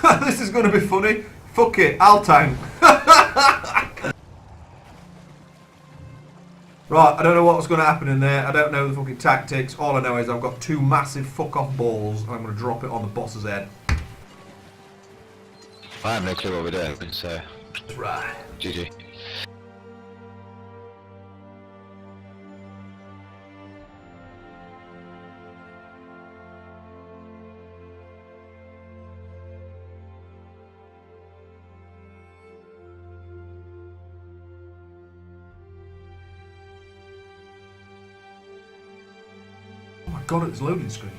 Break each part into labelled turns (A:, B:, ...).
A: This is going to be funny. Fuck it, I'll tank. Right, I don't know what's going to happen in there. I don't know the fucking tactics. All I know is I've got two massive fuck-off balls and I'm going to drop it on the boss's head.
B: I have no clue what we're doing, so...
A: Right.
B: GG.
A: Oh my god, it's loading screen.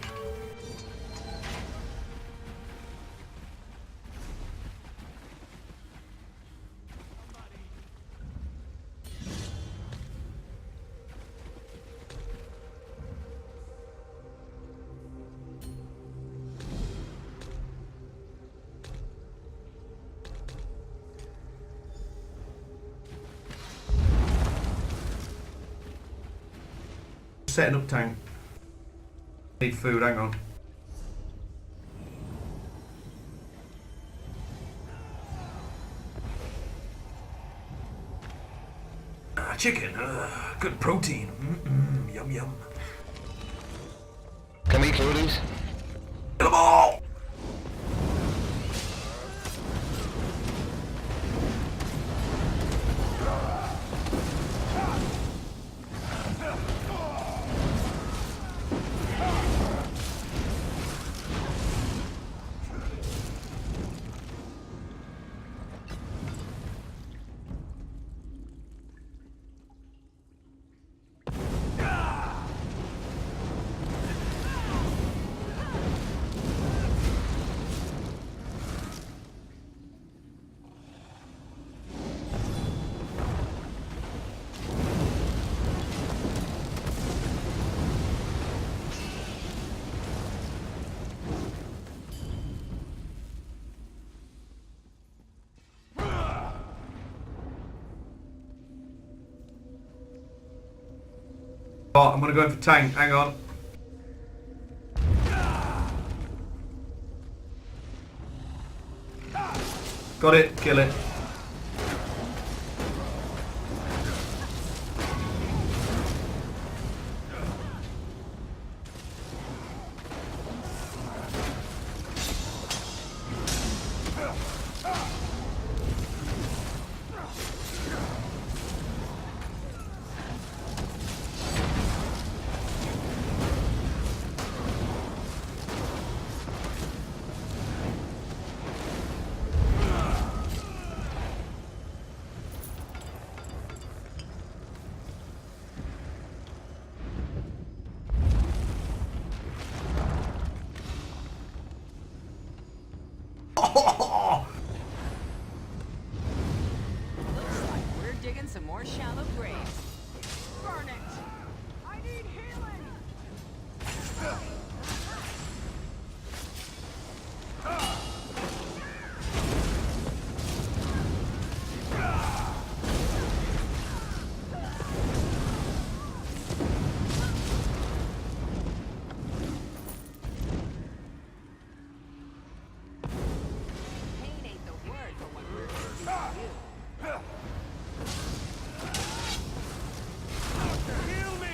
A: Setting up tank. Need food, hang on. Chicken, good protein. Yum yum.
B: Can we kill these?
A: Kill them all! Oh, I'm gonna go in for tank, hang on. Got it, kill it.
C: Digging some more shallow graves. Burn it! I need healing! Pain ain't the word for what we're gonna do to you.
D: Heal me!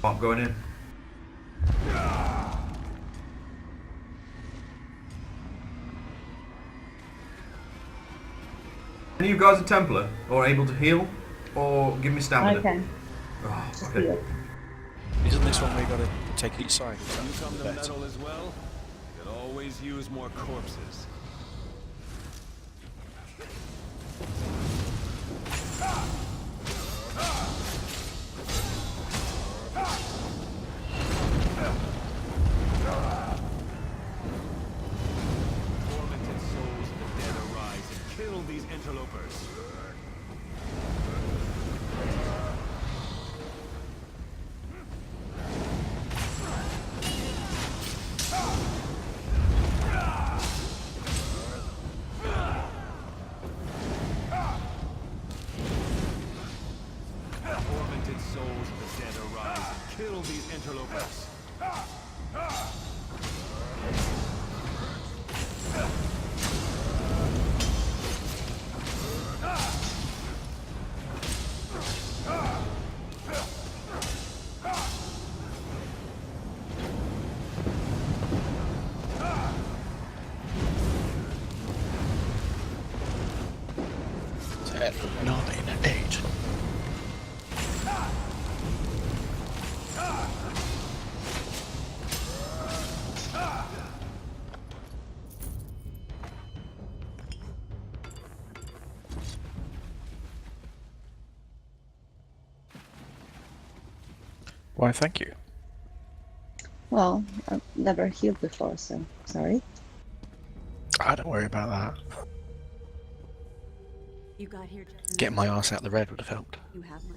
A: I'm going in. Any of you guys a Templar? Or able to heal? Or give me stamina?
E: Okay.
A: Oh, okay.
F: Isn't this one we gotta take each side?
D: You come to metal as well? You could always use more corpses. Tormented souls of the dead arise and kill interlopers.
F: Not in a date. Why, thank you.
E: Well, I've never healed before, so sorry.
F: I don't worry about that.
C: You got here just in
F: Getting my arse out the red would have helped.
C: You have my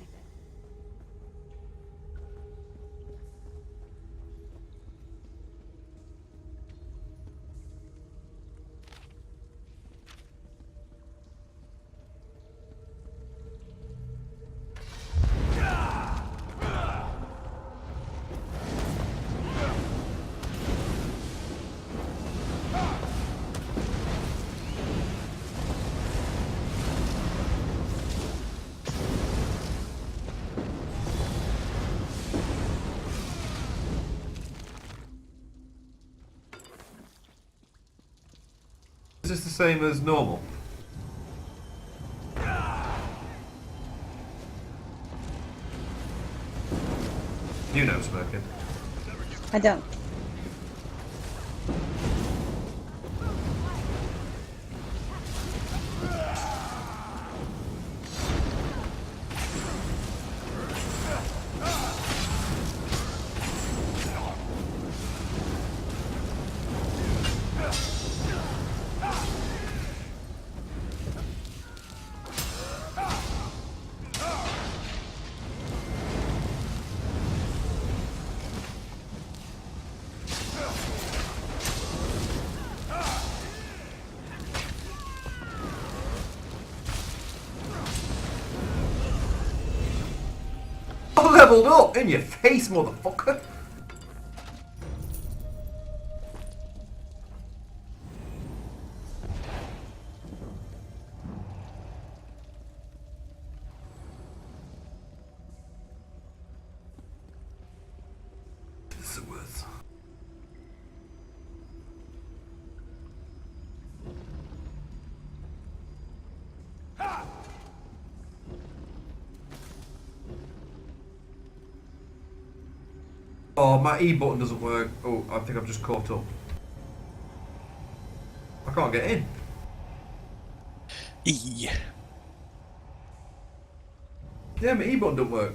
A: Is this the same as normal? You know smoking.
E: I don't.
A: I leveled up in your face, motherfucker. Sewers. Oh, my E button doesn't work. Oh, I think I've just caught up. I can't get in.
F: E.
A: Yeah, my E button doesn't work.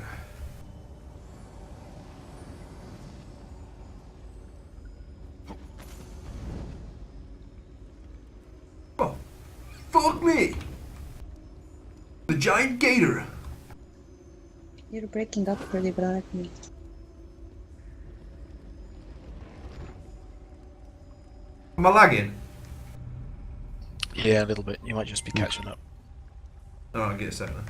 A: Oh, fuck me! The giant gator.
E: You're breaking up pretty badly.
A: Am I lagging?
F: Yeah, a little bit. You might just be catching up.
A: Oh, I'll get a second.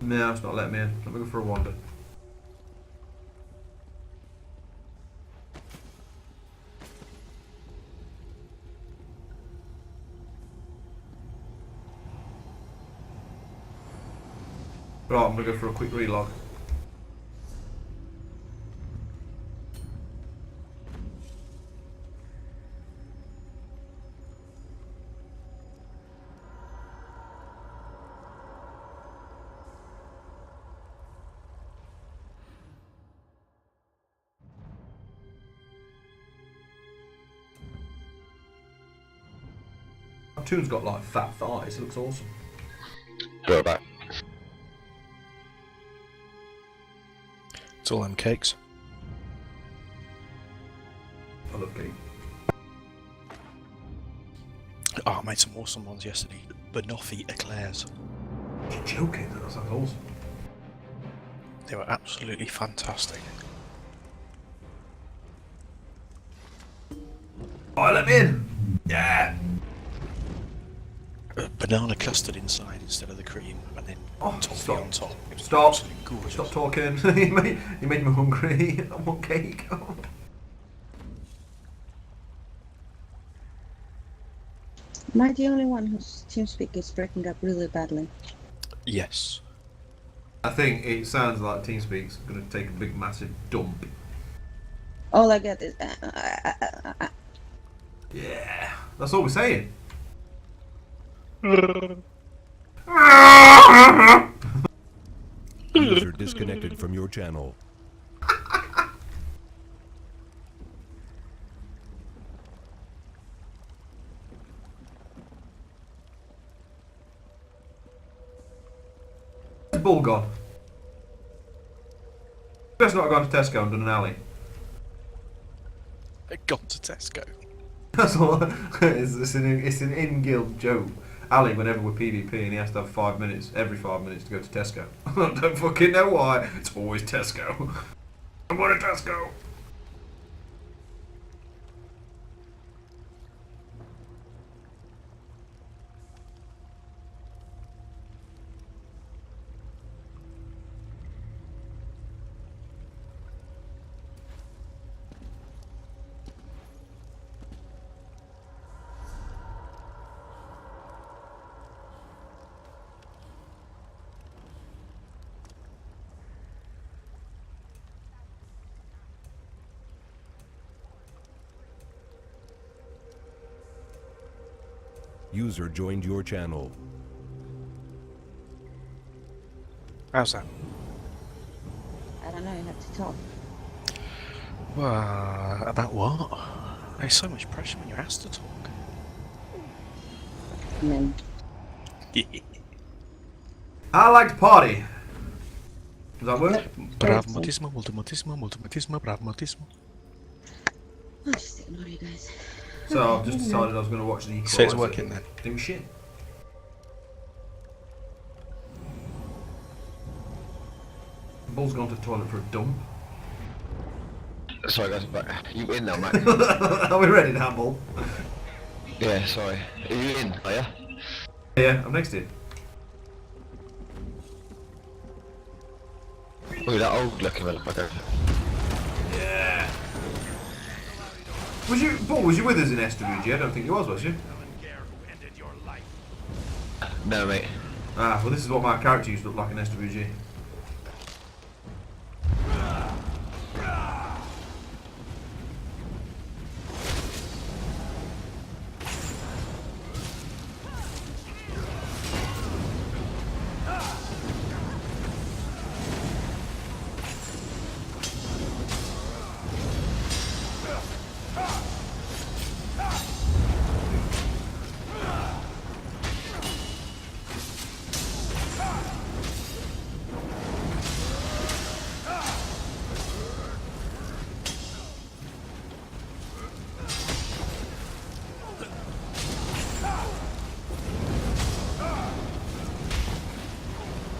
A: No, it's not letting me in. Let me go for a wander. Right, I'm gonna go for a quick relog. Toon's got like fat thighs, it looks awesome.
B: Go back.
F: It's all them cakes.
A: I love cake.
F: Oh, I made some awesome ones yesterday. banoffee eclairs.
A: You're joking, that sounds awesome.
F: They were absolutely fantastic.
A: Oh, let me in! Yeah!
F: Banana custard inside instead of the cream, and then
A: Oh,
F: toffee
A: stop.
F: on top. It was
A: Stop!
F: absolutely gorgeous.
A: Stop talking. you made me hungry. I want cake.
E: Am I the only one whose TeamSpeak is breaking up really badly?
F: Yes.
A: I think it sounds like TeamSpeak's going to take a big, massive dump.
E: All I get is.
A: Yeah, that's all we're saying.
G: User disconnected from your channel.
A: Where's Bull gone? Best not have gone to Tesco and done an alley.
F: I'd gone to Tesco.
A: That's all. It's an in-guild joke. Ali, whenever we're PvP, and he has to have 5 minutes, every 5 minutes, to go to Tesco. I don't fucking know why. It's always Tesco. I'm going to Tesco.
G: User joined your channel.
F: How's that?
E: I don't know, you have to talk.
F: Well, about what? There's so much pressure when you're asked to talk.
E: I mean,
A: I like to party. Does that work?
F: Pragmatismo, multimatismo, pragmatismo.
E: I'll just ignore you guys.
A: So I've just decided I was going to watch the.
F: So it's working then.
A: Do shit. Bull's gone to the toilet for a dump.
B: Sorry guys, but you in now, Matt?
A: Are we ready now, Bull?
B: Yeah, sorry. Are you in? Are ya?
A: Yeah, I'm next to you.
B: Look at that old looking motherfucker.
A: Yeah. Was you, Bull? Was you with us in SWG? I don't think you was you?
B: No, mate.
A: Ah, well, this is what my character used to look like in SWG.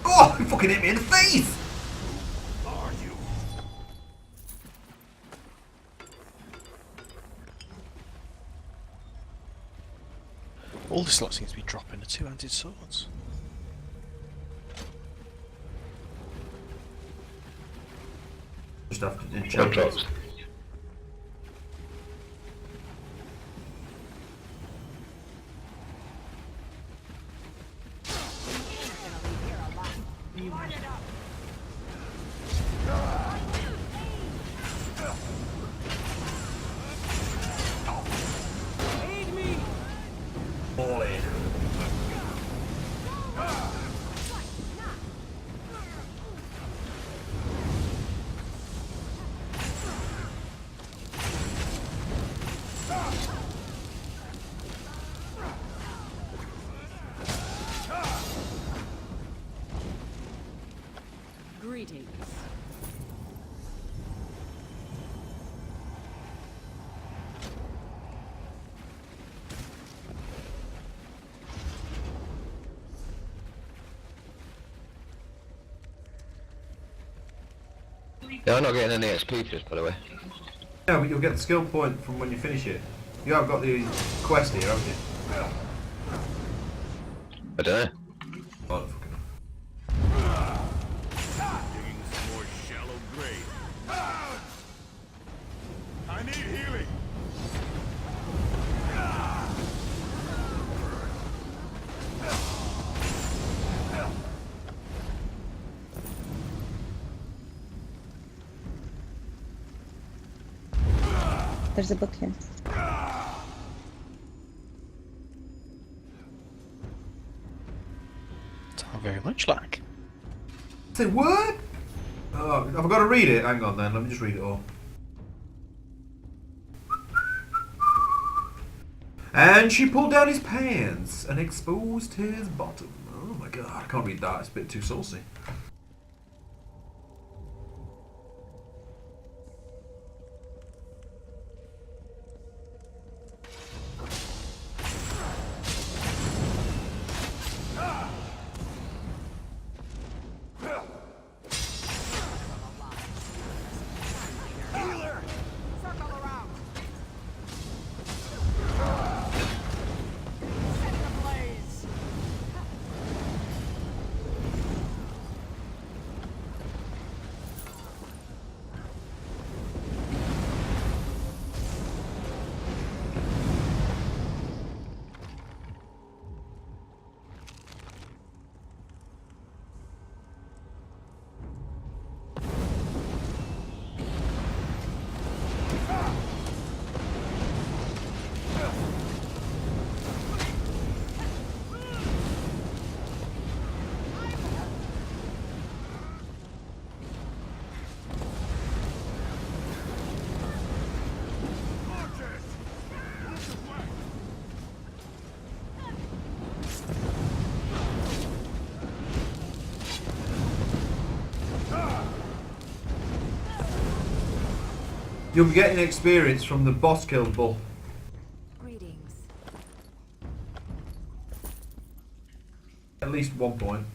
A: Oh, he fucking hit me in the face!
F: All this lot seems to be dropping the two-handed swords.
A: Just have to
B: One
A: enchant
B: drops.
A: it. All in.
B: Yeah, I'm not getting any XP for this, by the way.
A: Yeah, but you'll get the skill point from when you finish it. You have got the quest here, haven't you?
B: I don't know.
A: Oh, fucking hell.
D: Digging some more shallow grave. I need healing.
E: There's a book here.
F: Sound very much like.
A: Say what? Oh, have I got to read it? Hang on then, let me just read it all. And she pulled down his pants and exposed his bottom. Oh my god, I can't read that, it's a bit too saucy.
C: Circle around. Set it ablaze.
A: You'll be getting experience from the boss kill bull.
C: Greetings.
A: At least 1 point.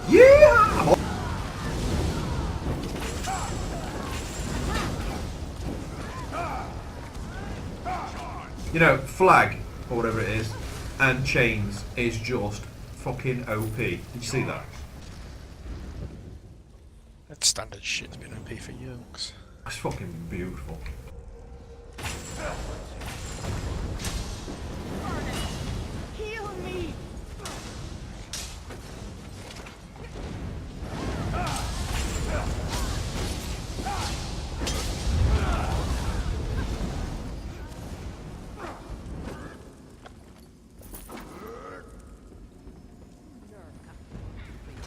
A: Yeah! You know, flag, or whatever it is, and chains is just fucking OP. Did you see that?
F: That standard shit's been OP for yonks.
A: It's fucking beautiful.
C: Heal me.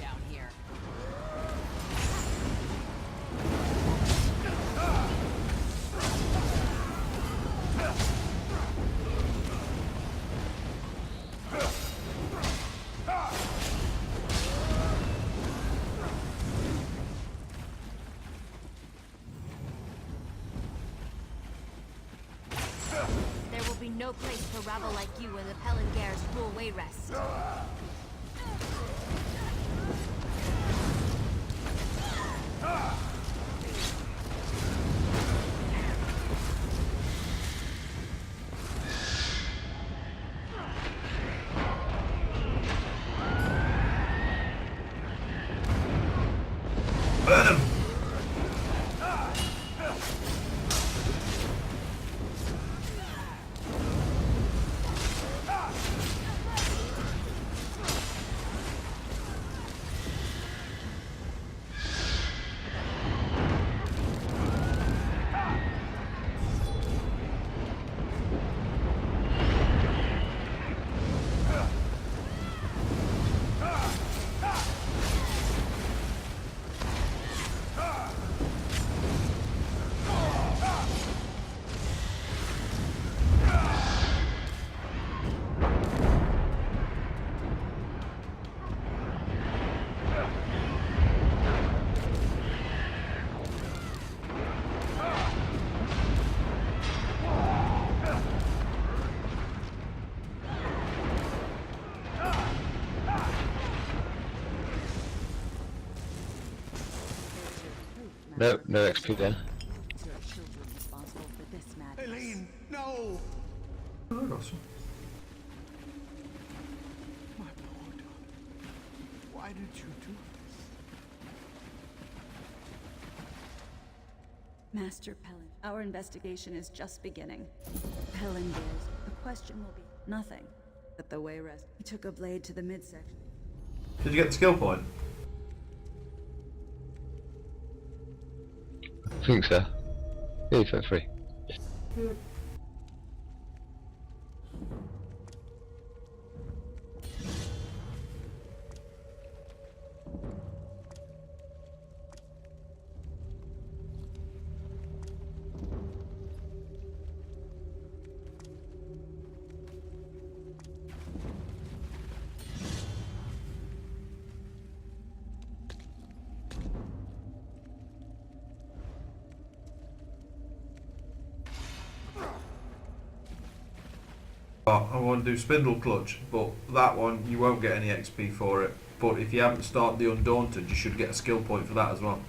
C: Down here. There will be no place for rabble like you in the Pellingare's rule wayrest.
A: Burn 'em!
B: No, no XP then.
C: There are children responsible for this madness.
H: Eileen, no!
A: Oh, I got some.
H: My poor daughter. Why did you do this?
I: Master Pellin, our investigation is just beginning. Pellin dares. The question will be nothing. But the wayrest. He took a blade to the midsection.
A: Did you get the skill point?
B: I think so. Yeah, you felt free.
A: I want to do Spindle Clutch, but that one you won't get any XP for it. But if you haven't started the Undaunted, you should get a skill point for that as well.